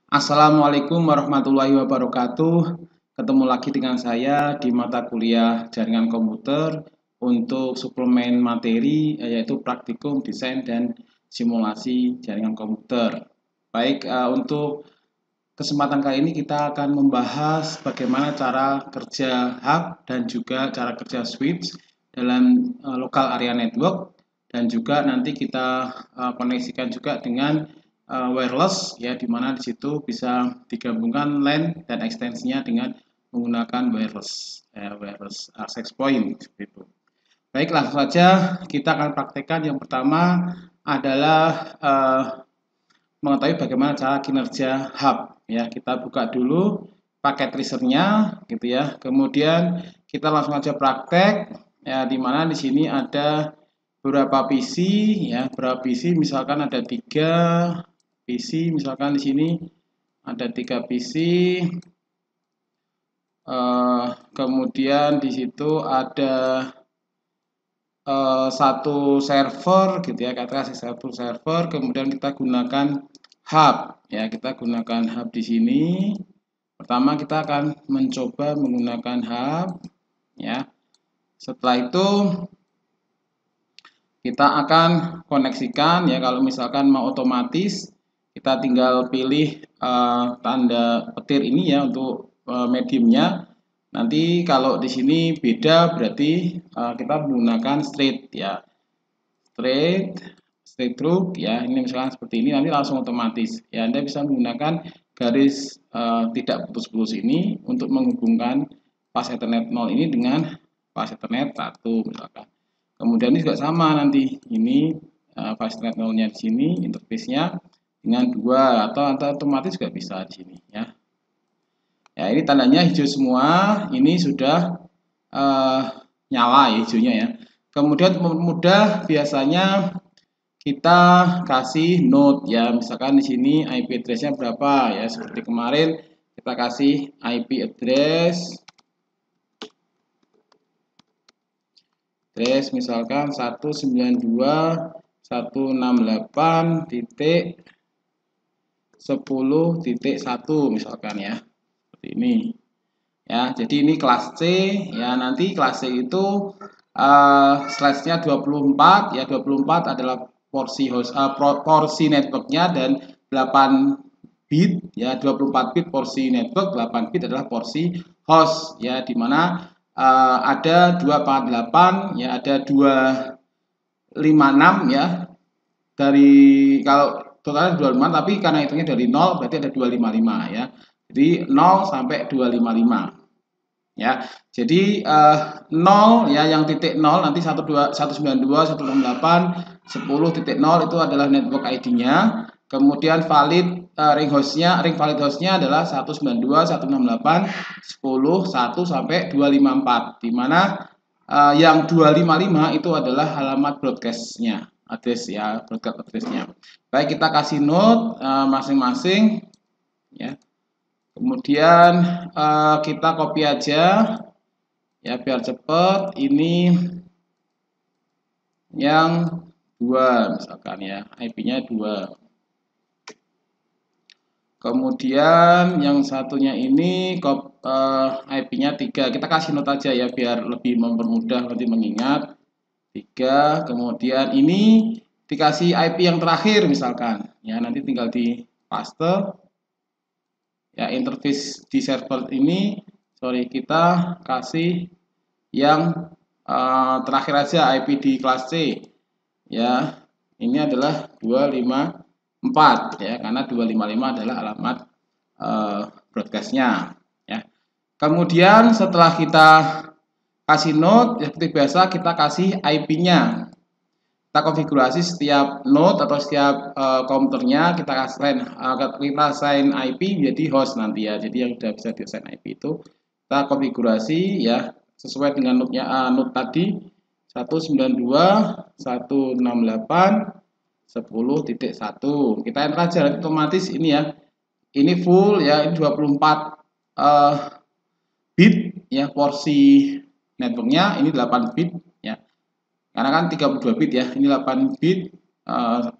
Assalamualaikum warahmatullahi wabarakatuh. Ketemu lagi dengan saya di mata kuliah jaringan komputer untuk suplemen materi yaitu praktikum desain dan simulasi jaringan komputer. Baik, untuk kesempatan kali ini kita akan membahas bagaimana cara kerja hub dan juga cara kerja switch dalam local area network, dan juga nanti kita koneksikan juga dengan wireless ya, dimana di situ bisa digabungkan LAN dan ekstensinya dengan menggunakan wireless access point seperti itu. Baik, langsung saja kita akan praktekkan. Yang pertama adalah mengetahui bagaimana cara kinerja hub ya. Kita buka dulu paket tracernya gitu ya. Kemudian kita langsung aja praktek ya, dimana di sini ada beberapa PC ya, berapa PC, misalkan ada 3 PC, misalkan di sini ada 3 PC. Kemudian di situ ada satu server gitu ya, kita kasih satu server, kemudian kita gunakan hub ya, kita gunakan hub di sini. Pertama kita akan mencoba menggunakan hub ya. Setelah itu kita akan koneksikan ya. Kalau misalkan mau otomatis, kita tinggal pilih tanda petir ini ya untuk mediumnya. Nanti kalau di sini beda berarti kita menggunakan straight ya, straight through ya. Ini misalkan seperti ini, nanti langsung otomatis ya. Anda bisa menggunakan garis tidak putus-putus ini untuk menghubungkan pas Ethernet 0 ini dengan pas Ethernet 1 misalkan. Kemudian ini juga sama, nanti ini pas Ethernet 0-nya di sini, interface-nya dengan 2, atau otomatis juga bisa di sini ya. Ya, ini tandanya hijau semua, ini sudah nyala ya hijaunya ya. Kemudian mudah biasanya kita kasih node ya, misalkan di sini IP address-nya berapa ya, seperti kemarin kita kasih IP address misalkan 192.168.10.1 misalkan ya, seperti ini ya. Jadi ini kelas C ya. Nanti kelas C itu slash-nya 24 ya. 24 adalah porsi host, porsi networknya, dan 8 bit ya, 24 bit porsi network, 8 bit adalah porsi host ya, dimana ada 248 ya, ada 256 ya. Dari kalau totalnya 25, tapi karena hitungnya dari 0 berarti ada 255 ya. Jadi 0 sampai 255 ya. Jadi 0 ya, yang titik 0 nanti 192.168.10.0 itu adalah network ID-nya. Kemudian valid ring valid hostnya adalah 192.168.10.1 sampai 254, di mana yang 255 itu adalah alamat broadcast-nya, address ya, broadcast address-nya. Baik, kita kasih node masing-masing ya. Kemudian kita copy aja ya biar cepat. Ini yang 2 misalkan ya, IP-nya 2. Kemudian yang satunya ini IP-nya 3. Kita kasih note aja ya biar lebih mempermudah nanti mengingat. 3. Kemudian ini dikasih IP yang terakhir misalkan ya, nanti tinggal di paste ya. Interface di server ini, kita kasih yang terakhir aja, IP di kelas C ya. Ini adalah 254 ya, karena 255 adalah alamat broadcastnya ya. Kemudian setelah kita kasih node, seperti biasa kita kasih IP-nya. Kita konfigurasi setiap node atau setiap komputernya, kita assign IP menjadi host nanti ya. Jadi yang sudah bisa di-assign IP itu kita konfigurasi ya sesuai dengan node tadi 192.168.10.1. Kita enter aja, otomatis ini ya. Ini full ya, ini 24 bit ya porsi networknya, ini 8 bit ya. Karena kan 32 bit ya, ini 8 bit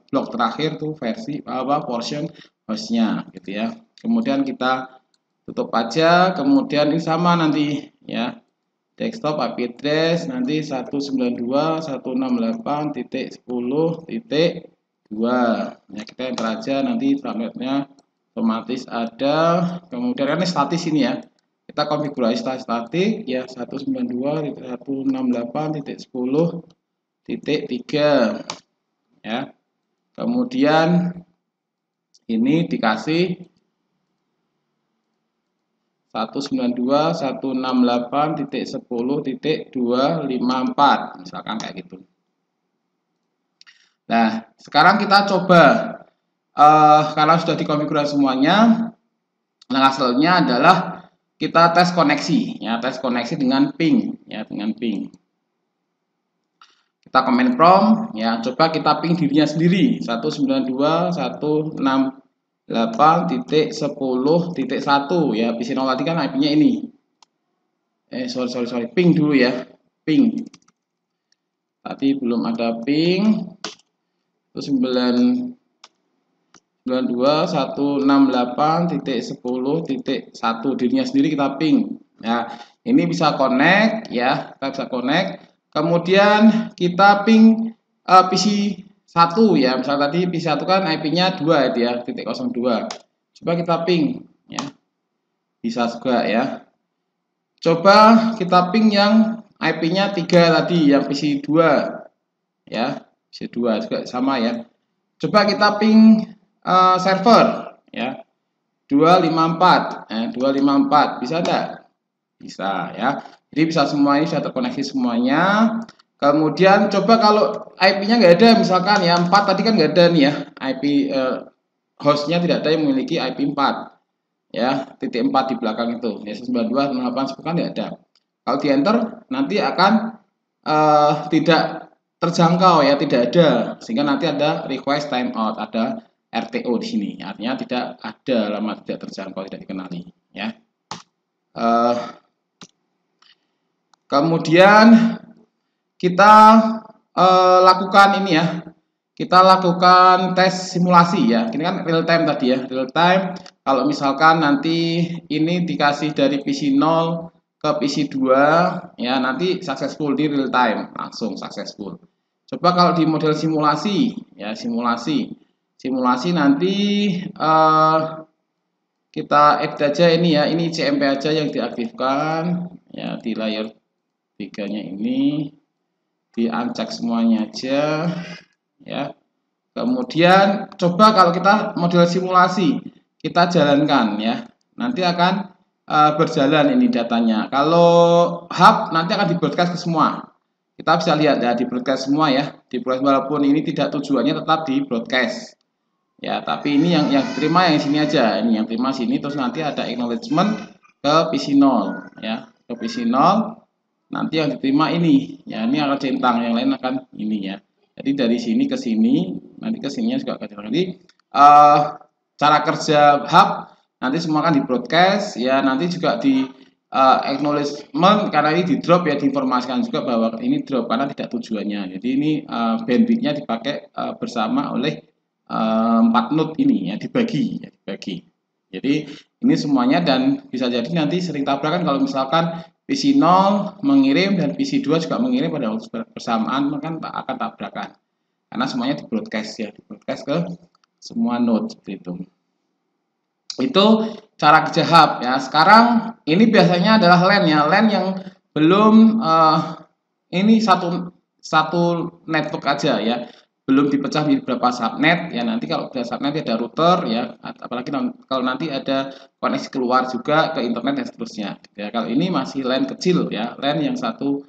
blok terakhir tuh versi portion hostnya gitu ya. Kemudian kita tutup aja, kemudian ini sama nanti ya. Desktop IP address nanti 192.168.10.2. Ya, kita enter aja, nanti subnetnya otomatis ada. Kemudian ini statis ini ya. Kita konfigurasi statik ya 192.168.10.3 ya. Kemudian ini dikasih 192.168.10.254 misalkan kayak gitu. Nah, sekarang kita coba karena sudah dikonfigurasi semuanya, nah hasilnya adalah kita tes koneksi ya, tes koneksi dengan ping ya, dengan ping. Kita command prompt ya, coba kita ping dirinya sendiri 192.168.10.1 ya. PC0 tadi kan IP-nya ini. Sorry, ping dulu ya, ping. Tadi belum ada ping. Itu 992.168.10.1 dirinya sendiri kita ping. Ya, ini bisa connect ya, kita bisa connect. Kemudian kita ping PC 1 ya, misal tadi PC 1 kan IP-nya 2 itu ya, .02. Coba kita ping ya. Bisa juga ya. Coba kita ping yang IP-nya 3 tadi, yang PC 2 ya, PC 2 juga sama ya. Coba kita ping server ya 254 254 bisa enggak? Bisa ya. Jadi bisa semua, ini sudah terkoneksi semuanya. Kemudian coba kalau IP-nya nggak ada, misalkan ya 4 tadi kan nggak ada nih ya, IP hostnya tidak ada yang memiliki IP 4 ya, titik 4 di belakang itu ya, 92.168 kan nggak ada. Kalau di enter nanti akan tidak terjangkau ya, tidak ada, sehingga nanti ada request timeout, ada RTO di sini, artinya tidak ada, alamat tidak terjangkau, tidak dikenali ya. Kemudian kita lakukan ini ya, kita lakukan tes simulasi ya. Ini kan real time tadi ya, real time. Kalau misalkan nanti ini dikasih dari PC 0 ke PC 2 ya, nanti successful di real time, langsung successful. Coba kalau di model simulasi ya, simulasi nanti kita add aja ini ya, ini CMP aja yang diaktifkan ya, di layer 3-nya ini di uncheck semuanya aja ya. Kemudian coba kalau kita model simulasi kita jalankan ya, nanti akan berjalan ini datanya. Kalau hub nanti akan di broadcast ke semua. Kita bisa lihat ya, di broadcast semua ya, di broadcast, walaupun ini tidak tujuannya tetap di broadcast ya, tapi ini yang diterima yang sini aja, ini yang terima sini, terus nanti ada acknowledgement ke PC 0 ya, ke PC 0. Nanti yang diterima ini ya, ini akan centang, yang lain akan ini ya. Jadi dari sini ke sini, nanti ke sininya juga akan centang. Jadi cara kerja hub nanti semua akan di broadcast ya, nanti juga di acknowledgement, karena ini di drop ya, diinformasikan juga bahwa ini drop karena tidak tujuannya. Jadi ini bandwidthnya dipakai bersama oleh 4 node ini ya, dibagi ya, dibagi. Jadi ini semuanya, dan bisa jadi nanti sering tabrakan kalau misalkan PC 0 mengirim dan PC 2 juga mengirim pada waktu bersamaan, maka akan tabrakan karena semuanya di broadcast ya, di broadcast ke semua node seperti itu. Itu cara kerja hub ya. Sekarang ini biasanya adalah LAN ya, LAN yang belum ini satu network aja ya, belum dipecah menjadi beberapa subnet ya. Nanti kalau sudah subnet ada router ya, apalagi kalau nanti ada koneksi keluar juga ke internet dan seterusnya ya. Kalau ini masih LAN kecil ya, LAN yang satu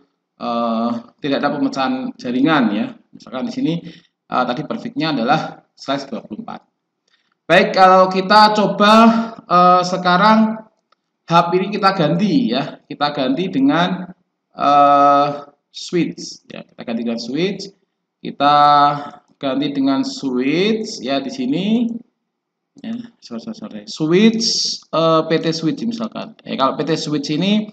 tidak ada pemecahan jaringan ya. Misalkan di sini tadi perfectnya adalah /24. Baik, kalau kita coba sekarang hub ini kita ganti ya, kita ganti dengan switch ya, kita ganti dengan switch. Kita ganti dengan switch ya, di sini ya, switch PT switch misalkan ya. Kalau PT switch ini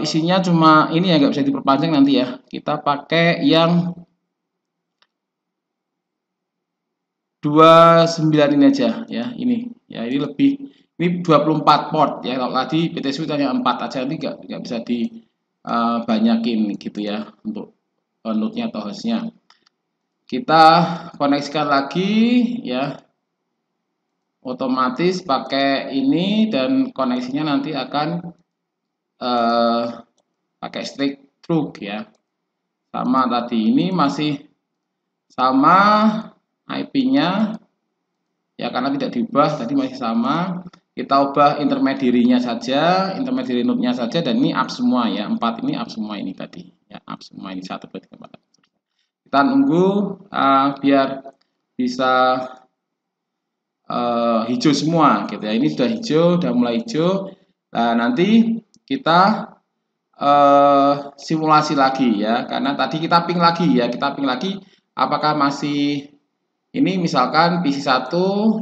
isinya cuma ini ya, nggak bisa diperpanjang nanti ya, kita pakai yang 29 ini aja ya, ini ya, ini lebih Ini 24 port ya. Kalau tadi PT Switch hanya 4 aja, nanti nggak bisa dibanyakin gitu ya untuk node-nya atau hostnya. Kita koneksikan lagi ya, otomatis pakai ini dan koneksinya nanti akan pakai strict truk ya. Sama tadi, ini masih sama IP-nya ya, karena tidak diubah, tadi masih sama. Kita ubah intermediary-nya saja, intermediary node-nya saja, dan ini up semua ya, 4 ini up semua ini tadi ya, up semua ini 1 2 3 4. Kita nunggu biar bisa hijau semua gitu ya. Ini sudah hijau, sudah mulai hijau. Nah, nanti kita simulasi lagi ya, karena tadi kita ping lagi ya, apakah masih ini, misalkan PC1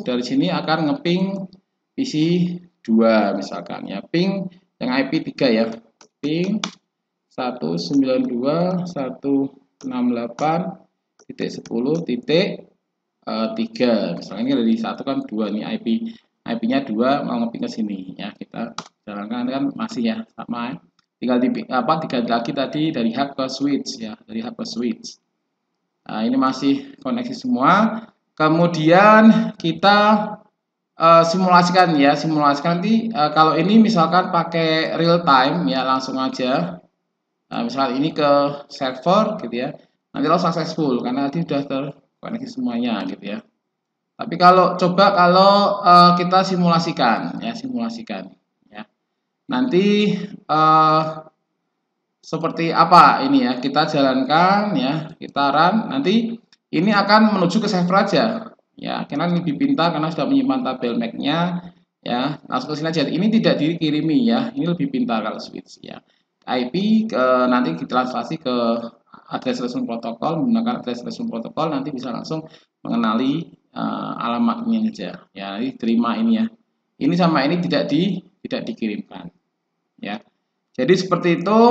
dari sini akan ngeping PC2 misalkan ya, ping yang IP3 ya, ping 192.168.10.3 misalnya. Ini dari 1 kan 2 nih, IP-nya 2 mau ngeping ke sini ya, kita jalankan kan masih ya sama ya. Tinggal diganti lagi tadi dari hub ke switch ya, dari hub ke switch. Nah, ini masih koneksi semua. Kemudian kita simulasikan ya, nanti kalau ini misalkan pakai real time ya, langsung aja. Nah, misalkan ini ke server gitu ya, nanti langsung successful karena tadi sudah terkoneksi semuanya gitu ya. Tapi kalau kita simulasikan ya, nanti seperti apa ini ya, kita jalankan ya, kita run, nanti ini akan menuju ke server aja ya, karena lebih pintar karena sudah menyimpan tabel MAC-nya ya, langsung ke sini aja. Ini tidak dikirimi ya, ini lebih pintar kalau switch ya. IP nanti ditranslasi ke address response protokol, menggunakan address response protokol nanti bisa langsung mengenali alamatnya aja ya, ini terima ini ya. Ini sama ini tidak dikirimkan ya. Jadi seperti itu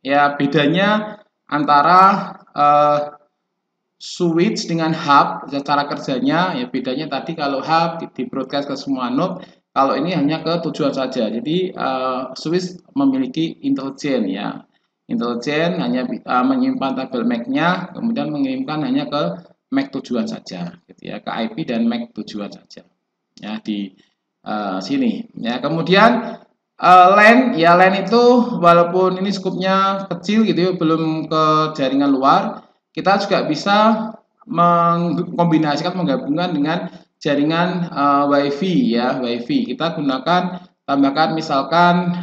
ya, bedanya antara switch dengan hub cara kerjanya ya. Bedanya tadi kalau hub di broadcast ke semua node, kalau ini hanya ke tujuan saja. Jadi switch memiliki intelijen ya, hanya menyimpan tabel MAC-nya, kemudian mengirimkan hanya ke MAC tujuan saja gitu ya, ke IP dan MAC tujuan saja ya di sini ya. Kemudian LAN ya, LAN itu walaupun ini skupnya kecil gitu ya, belum ke jaringan luar, kita juga bisa menggabungkan dengan jaringan WiFi ya, WiFi. Kita tambahkan misalkan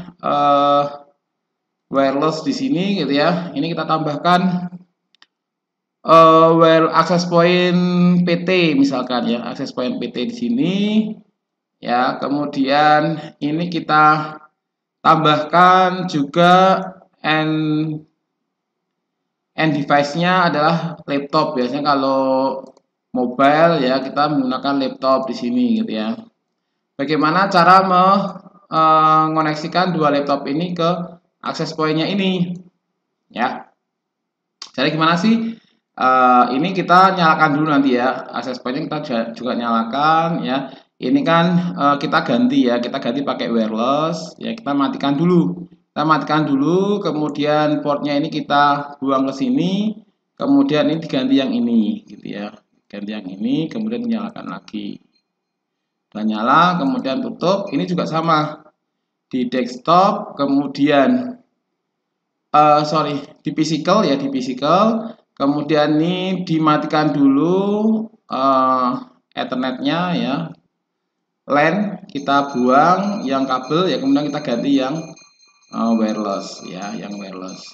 wireless di sini gitu ya. Ini kita tambahkan access point PT misalkan ya, access point PT di sini ya. Kemudian ini kita tambahkan juga end device-nya adalah laptop. Biasanya kalau mobile ya kita menggunakan laptop di sini gitu ya. Bagaimana cara mengoneksikan dua laptop ini ke access point-nya ini ya. Jadi gimana sih? Ini kita nyalakan dulu nanti ya, access point-nya kita juga nyalakan ya. Ini kan kita ganti ya, pakai wireless ya, kita matikan dulu. Kemudian portnya ini kita buang ke sini, kemudian ini diganti yang ini gitu ya, kemudian nyalakan lagi. Dan nyala, kemudian tutup. Ini juga sama di desktop, kemudian di physical ya, kemudian ini dimatikan dulu Ethernet-nya ya, LAN kita buang yang kabel ya, kemudian kita ganti yang wireless ya,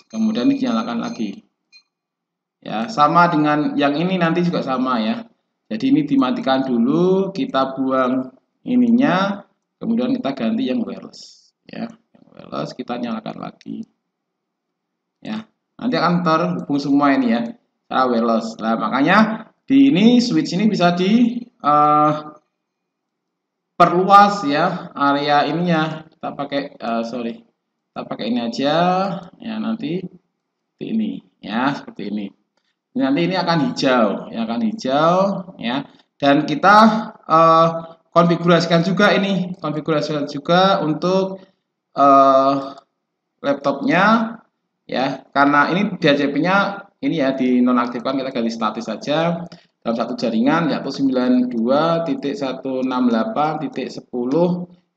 kemudian dinyalakan lagi ya, sama dengan yang ini nanti juga sama ya. Jadi ini dimatikan dulu, kita buang ininya, kemudian kita ganti yang wireless ya, kita nyalakan lagi ya, nanti akan terhubung semua ini ya secara wireless. Nah, makanya di ini switch ini bisa di perluas ya area ininya. Kita pakai ini aja ya, nanti seperti ini ya, nanti ini akan hijau ya, dan kita konfigurasikan juga ini, konfigurasikan juga untuk laptopnya ya, karena ini DHCP-nya ini ya dinonaktifkan, kita ganti statis saja dalam satu jaringan yaitu 92.168.10.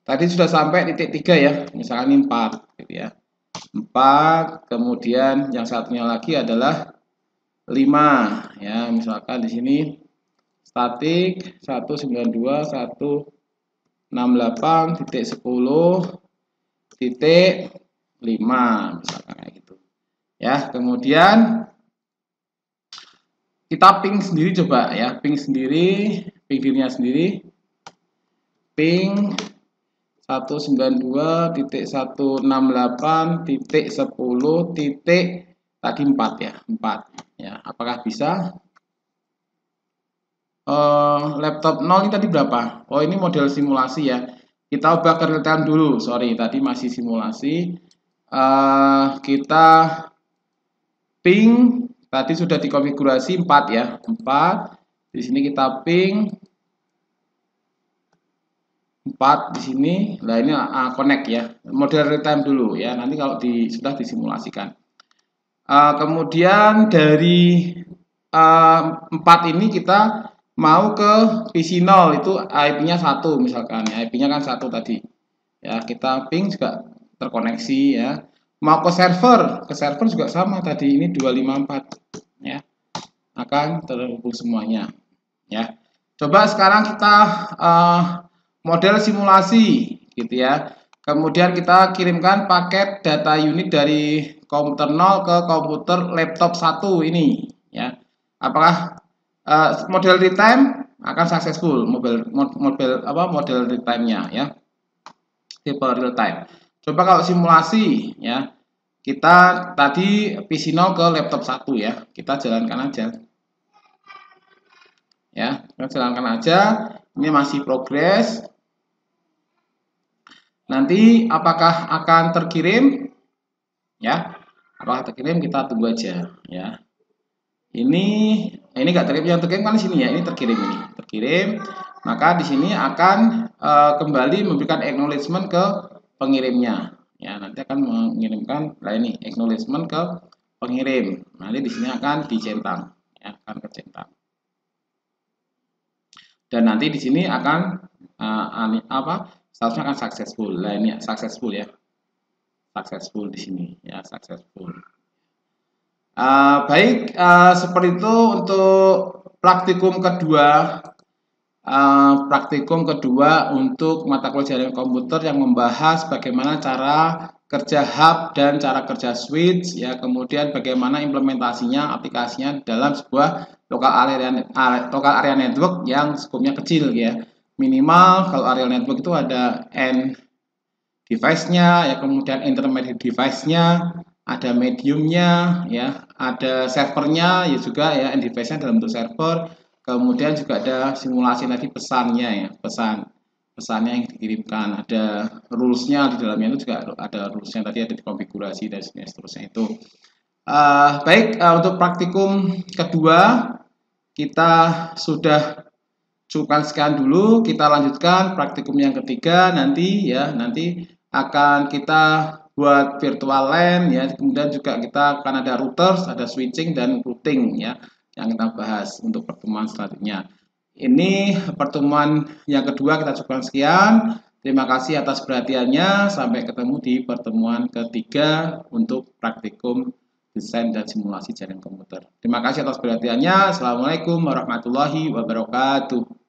Tadi sudah sampai titik 3 ya, misalkan ini 4 gitu ya. 4, kemudian yang satunya lagi adalah 5 ya, misalkan di sini statik 192.168.10.5 misalkan kayak gitu ya. Kemudian kita ping sendiri coba ya, ping sendiri, ping dirinya sendiri, ping 192.168.10. tadi 4 ya, 4 ya. Apakah bisa? Laptop 0 ini tadi berapa? Oh, ini model simulasi ya. Kita ubah ke real time dulu. Sorry, tadi masih simulasi. Kita ping tadi sudah dikonfigurasi 4 ya, 4. Di sini kita ping 4 di sini. Nah, ini connect ya. Model real time dulu ya. Nanti kalau sudah disimulasikan. Kemudian dari 4 ini kita mau ke PC0, itu IP-nya 1 misalkan. IP-nya kan 1 tadi. Ya, kita ping juga terkoneksi ya. Mau ke server juga sama tadi, ini 254 ya. Akan terhubung semuanya ya. Coba sekarang kita model simulasi gitu ya. Kemudian kita kirimkan paket data unit dari komputer 0 ke komputer laptop 1 ini ya. Apakah model real time akan successful, model real time-nya ya. Tipe real time. Coba kalau simulasi ya. Kita tadi PC0 ke laptop 1 ya. Kita jalankan aja. Ya, kita jalankan aja. Ini masih progres. Nanti apakah akan terkirim? Ya, apakah terkirim? Kita tunggu aja. Ya, ini nggak terkirim, yang terkirim kan di sini ya. Ini terkirim, ini terkirim. Maka di sini akan kembali memberikan acknowledgement ke pengirimnya. Ya, nanti akan mengirimkan, nah ini acknowledgement ke pengirim. Nanti di sini akan dicentang, ya, akan kecentang. Dan nanti di sini akan statusnya akan successful. Nah, ini successful ya. Successful di sini ya, successful. Baik, seperti itu untuk praktikum kedua. Untuk mata kuliah jaringan komputer yang membahas bagaimana cara kerja hub dan cara kerja switch ya, kemudian bagaimana implementasinya, aplikasinya dalam sebuah local area network yang skopnya kecil ya. Minimal kalau area network itu ada end device-nya ya, kemudian intermediate device-nya, ada mediumnya ya, ada servernya ya juga ya, end device-nya dalam bentuk server. Kemudian juga ada simulasi tadi pesannya ya, pesannya yang dikirimkan, ada rules-nya di dalamnya, itu juga ada rules-nya tadi, ada di konfigurasi dan seterusnya itu. Baik, untuk praktikum kedua kita sudah cukupkan sekian dulu. Kita lanjutkan praktikum yang ketiga nanti ya, nanti akan kita buat virtual LAN ya, kemudian juga kita akan ada routers, ada switching dan routing ya, yang kita bahas untuk pertemuan selanjutnya. Ini pertemuan yang kedua kita cukupkan sekian. Terima kasih atas perhatiannya. Sampai ketemu di pertemuan ketiga untuk praktikum desain dan simulasi jaringan komputer. Terima kasih atas perhatiannya. Assalamualaikum warahmatullahi wabarakatuh.